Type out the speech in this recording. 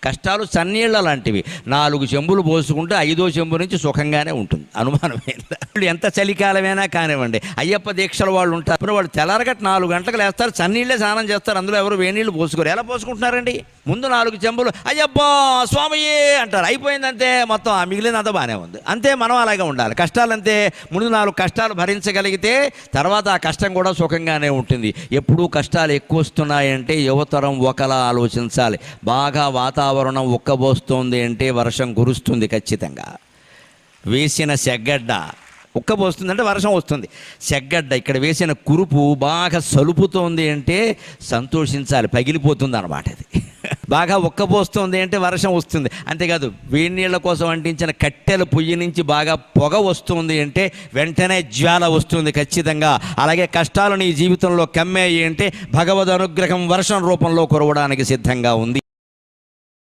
కష్టాలు చన్నీళ్ళ లాంటివి. 4 చెంబులు పోసుకుంటే 5వ చెంబు నుంచి సుఖంగానే ఉంటుంది, అనుమానమైందా? ఎంత చలికాలమైనా కానివ్వండి, అయ్యప్ప దీక్షల వాళ్ళు ఉంటారు, వాళ్ళు తెల్లారగట్ట 4 గంటలకు లేస్తారు, చన్నీళ్ళే స్నానం చేస్తారు, అందులో ఎవరు వేనీళ్ళు పోసుకోరు. ఎలా పోసుకుంటున్నారండి? ముందు 4 చెంబులు అయ్యప్ప స్వామియే అంటారు, అయిపోయిందంతే, మొత్తం ఆ మిగిలినంతా బాగానే ఉంది. అంతే, మనం అలాగే ఉండాలి. కష్టాలంతే, ముందు 4 కష్టాలు భరించగలిగితే తర్వాత ఆ కష్టం కూడా సుఖంగానే ఉంటుంది. ఎప్పుడూ కష్టాలు ఎక్కువ వస్తున్నాయంటే యువతరం ఒకలా ఆలోచించాలి. బాగా వాతావరణం ఉక్కబోస్తోంది అంటే వర్షం కురుస్తుంది ఖచ్చితంగా. వేసిన సెగ్గడ్డ ఉక్కబోస్తుందంటే వర్షం వస్తుంది. సెగ్గడ్డ ఇక్కడ వేసిన కురుపు బాగా సలుపుతోంది అంటే సంతోషించాలి, పగిలిపోతుంది అన్నమాట. అది బాగా ఉక్కబోస్తోంది అంటే వర్షం వస్తుంది. అంతేకాదు, వేడి నీళ్ళ కోసం అంటించిన కట్టెల పొయ్యి నుంచి బాగా పొగ వస్తుంది అంటే వెంటనే జ్వాల వస్తుంది ఖచ్చితంగా. అలాగే కష్టాలు నీ జీవితంలో కమ్మేయి అంటే భగవద్ అనుగ్రహం వర్షం రూపంలో కురవడానికి సిద్ధంగా ఉంది.